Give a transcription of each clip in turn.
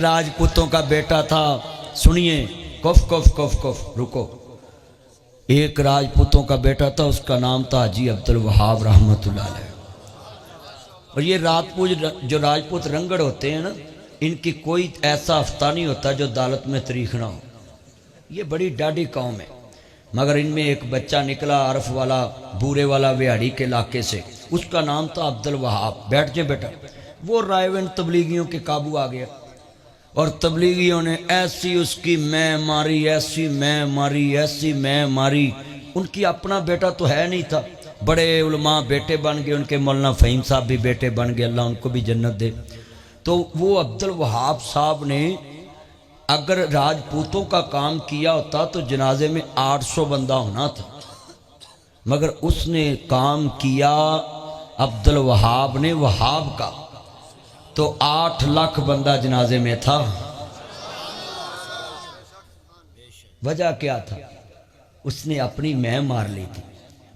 राजपूतों का बेटा था। सुनिए, कफ कफ कफ कफ रुको। एक राजपूतों का बेटा था, उसका नाम था हाजी अब्दुल वहाब रहमतुल्लाह अलैह। और ये राजपूत जो राजपूत रंगड़ होते हैं ना, इनकी कोई ऐसा हफ्ता नहीं होता जो अदालत में तारीख ना हो। ये बड़ी डाढ़ी कौम है। मगर इनमें एक बच्चा निकला अरफ वाला, बूरे वाला, विहाड़ी के इलाके से। उसका नाम था अब्दुल वहाब। बैठ जाए बेटा। वो रायवन तबलीगियों के काबू आ गया और तबलीगियों ने ऐसी उसकी मैं मारी, ऐसी मैं मारी, ऐसी मैं मारी। उनकी अपना बेटा तो है नहीं था। बड़े उलमा बेटे बन गए उनके, मौलाना फ़हीम साहब भी बेटे बन गए, अल्लाह उनको भी जन्नत दे। तो वो अब्दुल वहाब साहब ने अगर राजपूतों का काम किया होता तो जनाजे में 800 बंदा होना था। मगर उसने काम किया अब्दुल वहाब ने वहाब का, तो 8 लाख बंदा जनाजे में था। वजह क्या था? उसने अपनी मैं मार ली थी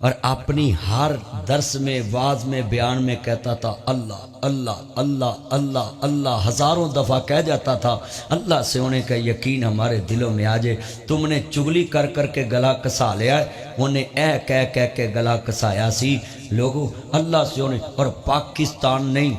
और अपनी हर दर्स में, वाज में, बयान में कहता था अल्लाह अल्लाह अल्लाह अल्लाह अल्लाह। हज़ारों दफ़ा कह जाता था अल्लाह से होने का यकीन हमारे दिलों में आ जाए। तुमने चुगली कर कर के गला कसा लिया है, उन्हें ऐ कह कह के गला कसाया सी। लोगों, अल्लाह से होने, और पाकिस्तान नहीं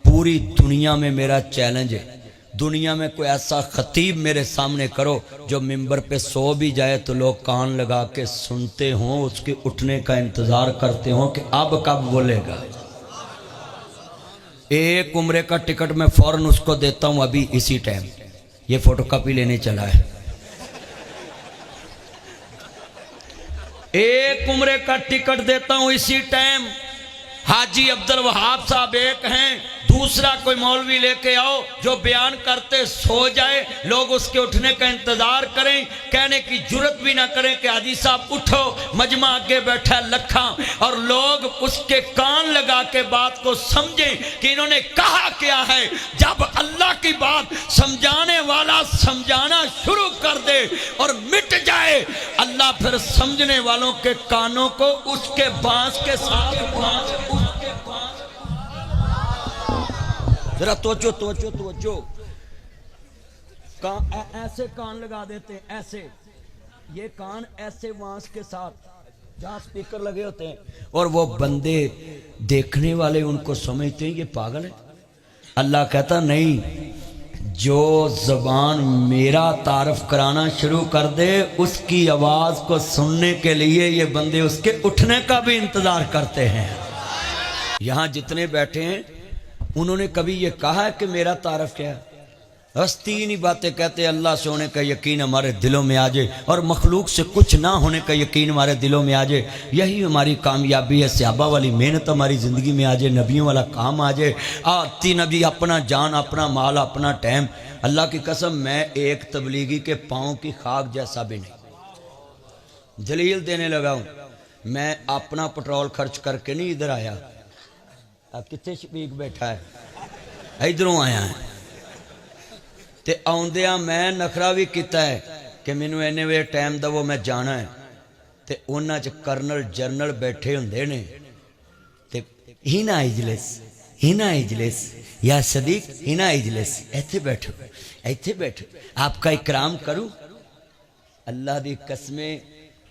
पूरी दुनिया में मेरा चैलेंज है, दुनिया में कोई ऐसा खतीब मेरे सामने करो जो मिंबर पे सो भी जाए तो लोग कान लगा के सुनते हों, उसके उठने का इंतज़ार करते हों कि अब कब बोलेगा। एक उम्रे का टिकट मैं फौरन उसको देता हूं अभी इसी टाइम। ये फोटोकॉपी लेने चला है। एक उम्रे का टिकट देता हूं इसी टाइम। हाजी अब्दुल वहाब साहब एक हैं, दूसरा कोई मौलवी लेके आओ जो बयान करते सो जाए, लोग उसके उठने का इंतजार करें, कहने की जुर्रत भी ना करें कि हाजी साहब उठो। मजमा आगे बैठा लखा और लोग उसके कान लगा के बात को समझें कि इन्होंने कहा क्या है। जब अल्लाह की बात समझाने वाला समझाना शुरू कर दे और मिट जाए, अल्लाह फिर समझने वालों के कानों को उसके बांस के साथ जरा तोचो तोचो तोचो ऐसे कान लगा देते हैं, ऐसे ये कान ऐसे बांस के साथ जहां स्पीकर लगे होते हैं, और वो बंदे देखने वाले उनको समझते हैं ये पागल है। अल्लाह कहता नहीं, जो जबान मेरा तारफ कराना शुरू कर दे उसकी आवाज को सुनने के लिए ये बंदे उसके उठने का भी इंतजार करते हैं। यहां जितने बैठे हैं उन्होंने कभी ये कहा है कि मेरा तारफ क्या है? बस 3 ही बातें कहते हैं, अल्लाह से होने का यकीन हमारे दिलों में आ जाए और मखलूक से कुछ ना होने का यकीन हमारे दिलों में आ जाए। यही हमारी कामयाबी है। सहाबा वाली मेहनत हमारी ज़िंदगी में आ जाए, नबियों वाला काम आ जाए। आती नबी अपना जान, अपना माल, अपना टाइम। अल्लाह की कसम, मैं एक तबलीगी के पाँव की खाक जैसा भी नहीं। दलील देने लगा हूँ, मैं अपना पेट्रोल खर्च करके नहीं इधर आया। अब कितने शफीक बैठा है, इधरों आया है। ते आउंदिया मैं नखरा भी किया है कि मैनू इन्ने वे टाइम दवो, मैं जाना है। ते उन्हां च कर्नल जनरल बैठे होंदे ने ते हिना इजलिस, हिना इजलिस या सदीक हिना इजलिस, इत्थे बैठो, इत्थे बैठो, आपका इकराम करूं। अल्लाह दी कसमें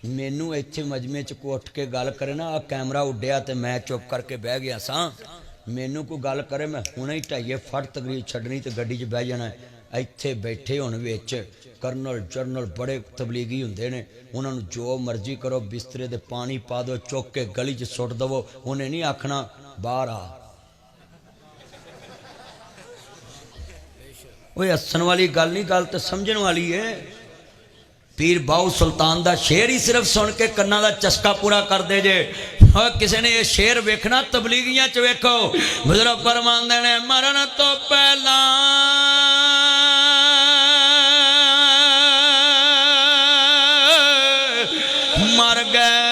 मैनू इत्थे मजमे च को उठ के गल करे ना, आ कैमरा उड्डिया तो मैं चुप करके बह गया सा। मैनू कोई गल करे मैं हुणे ही ढाइए फट तकरीर छड्डनी तो गड्डी च बह जाना है। इत्थे बैठे हुण विच कर्नल जनरल बड़े तबलीगी हुंदे ने, उन्होंने जो मर्जी करो, बिस्तरे दे पानी पा दो, चुक के गली च सुट दवो, उन्हें नहीं आखना बाहर आ। ओए हसन वाली गल नहीं, गल तो समझण वाली है। पीर बाऊ सुल्तान दा शेर ही सिर्फ सुन के कन्ना दा चस्का पूरा कर दे जे। किसी ने ये शेर वेखना तबलीगियां च वेखो। बुजुर्ग फरमांदे ने मरण तो पहला मर गए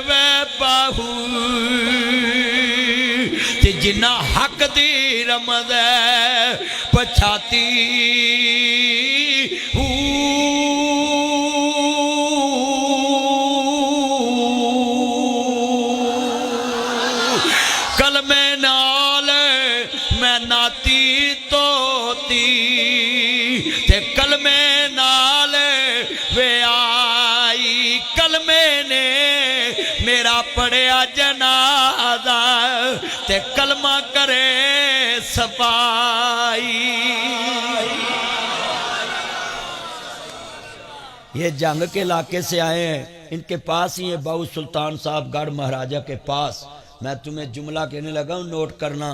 वे बाहू, जिन्ना हक दी रमद पछाती कलमे नाल मैं नाती तोती ते कलमे नाल वे आई कलमे ने मेरा पढ़िया जनाजा ते कलमा करे सफाई। ये जंग के इलाके से आए हैं, इनके पास ही है बाबू सुल्तान साहब गढ़ महाराजा के पास। मैं तुम्हें जुमला कहने लगा हूं, नोट करना।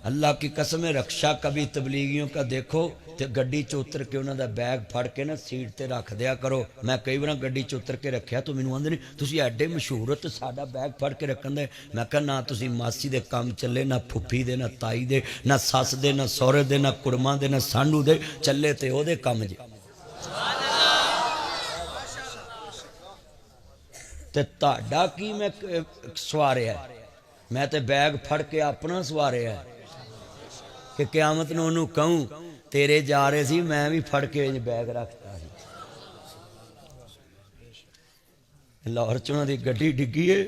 अल्लाह की कसम है, रक्षा कभी तबलीगियों का देखो तो गड्डी च उतर के उन्होंने बैग फड़ के ना सीट ते रख दिया करो। मैं कई बार गड्डी च उतर के रखा तो मैनू आंदे नहीं तुसीं एडे मशहूर हो तो साडा बैग फड़ के रखन दे। मैं कहा ना तुसीं मासी दे काम चले, ना फुफी दे, ना ताई दे, ना सस दे, ना सौरे दे, ना कुड़मा दे, ना सानू दे, चले ते ओदे काम जे। ते ताड़ा की मैं सवारिया, मैं ते बैग फड़ के अपना सवारिया कि क्यामत नूं उन्होंने कहूँ तेरे जा रहे सी मैं भी फड़ के बैग रखता। लाहौर च उन्होंने गड्डी डिग्गी है,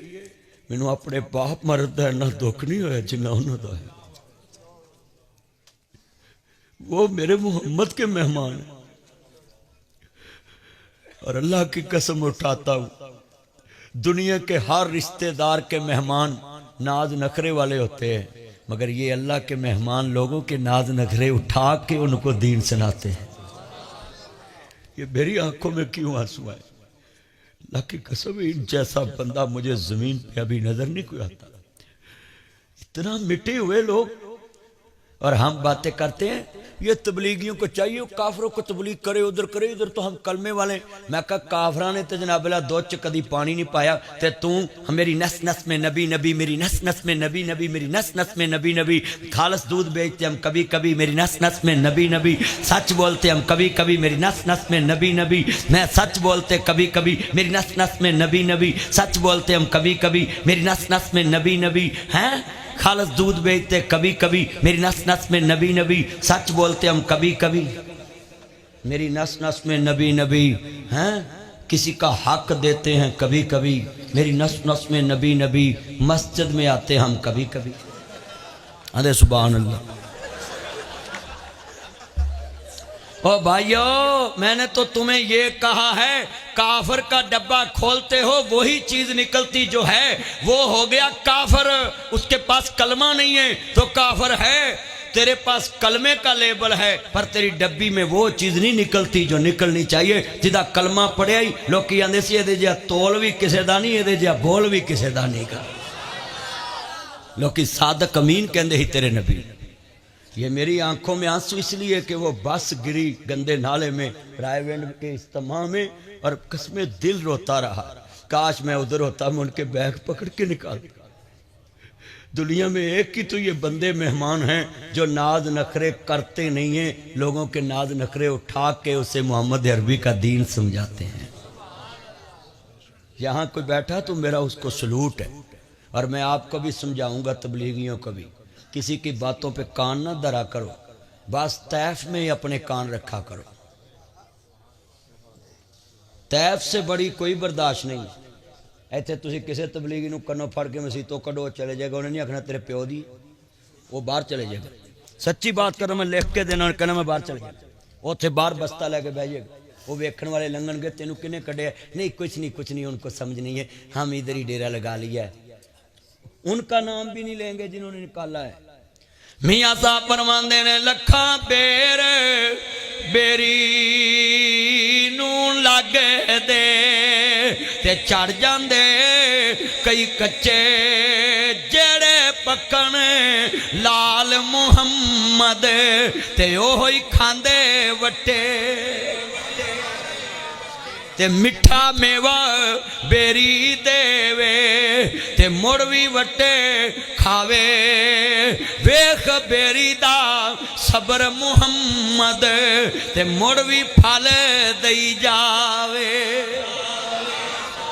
मैनू अपने बाप मरद का इन्ना दुख नहीं होया जिन्ना उन्होंने है। वो मेरे मोहम्मद के मेहमान है और अल्लाह की कसम उठाता हूँ दुनिया के हर रिश्तेदार के मेहमान नाज नखरे वाले होते हैं, मगर ये अल्लाह के मेहमान लोगों के नाज नखरे उठा के उनको दीन सुनाते हैं। ये मेरी आंखों में क्यों आंसू आए? अल्लाह की कसम, इन जैसा बंदा मुझे जमीन पे अभी नजर नहीं कोई आता। इतना मिटे हुए लोग और हम बातें करते हैं ये तबलीगियों को चाहिए काफरों को तबलीग करे उधर करे इधर तो हम कलमे वाले। मैं कहा काफरा ने तो जनाबला दूध च कदी पानी नहीं पाया ते तू मेरी नस नस में नबी नबी, मेरी नस नस में नबी नबी, मेरी नस नस में नबी नबी। खालस दूध बेचते हम कभी कभी, मेरी नस नस में नबी नबी। सच बोलते हम कभी कभी, मेरी नस नस में नबी नबी। मैं सच बोलते कभी कभी, मेरी नस नस में नबी नबी। सच बोलते हम कभी कभी, मेरी नस नस में नबी नबी। हैं खालस दूध बेचते कभी कभी, मेरी नस नस में नबी नबी। सच बोलते हम कभी कभी, मेरी नस नस में नबी नबी। हैं किसी का हक देते हैं कभी कभी, मेरी नस नस में नबी नबी। मस्जिद में आते हम कभी कभी। अरे सुभान अल्लाह। ओ भाइयों, मैंने तो तुम्हें ये कहा है काफर का डब्बा खोलते हो वही चीज निकलती जो है वो हो गया काफर। उसके पास कलमा नहीं है तो काफर है, तेरे पास कलमे का लेबल है पर तेरी डब्बी में वो चीज नहीं निकलती जो निकलनी चाहिए। जिदा कलमा पढ़िया ही लोग आंदे सी इहदे जिहा तोल भी किसी का नहीं, इहदे जिहा बोल भी किसी का नहीं गा। लोग सादक अमीन कहते ही तेरे नबी। ये मेरी आंखों में आंसू इसलिए कि वो बस गिरी गंदे नाले में रायविंड के इज्तिमा में और कसमें दिल रोता रहा। काश मैं उधर होता, मैं उनके बैग पकड़ के निकाल। दुनिया में एक ही तो ये बंदे मेहमान हैं जो नाज नखरे करते नहीं हैं, लोगों के नाज नखरे उठा के उसे मोहम्मद अरबी का दीन समझाते हैं। यहाँ कोई बैठा तो मेरा उसको सलूट है। और मैं आपको भी समझाऊंगा, तबलीगियों को भी, किसी की बातों पे कान ना धरा करो, बस तैफ में ही अपने कान रखा करो। तैफ से बड़ी कोई बर्दाश्त नहीं। इतने तुम किसी तबलीगी नूं कन्नों फड़ के मसीतों कढ़ो चले जाएगा, उन्हें नहीं आखना तेरे प्यो दी, वो बाहर चले जाएगा। सच्ची बात करो, मैं लिख के देना, कहना मैं बाहर चले जाएगा। उत्थे बाहर बस्ता लैके बह जाएगा, वो वेखण वाले लंघन गए, तेनों किन्ने कढ़िया? नहीं कुछ नहीं, उनको समझ नहीं है, हम इधर ही डेरा लगा लिया है। उनका नाम भी नहीं लेंगे जिन्होंने निकाला है। मियां साहब फरमांदे ने लखा बेर बेरी नूं लग दे ते चढ़ जांदे कई कच्चे जेड़े पक्कण लाल मुहम्मद ते ओहो ही खांदे वट्टे ते मिठा मेवा बेरी देवे ते मुड़ भी वट्टे खावे। वेख बेरी दा सबर मुहम्मद ते मुड़ भी फल दई जावे।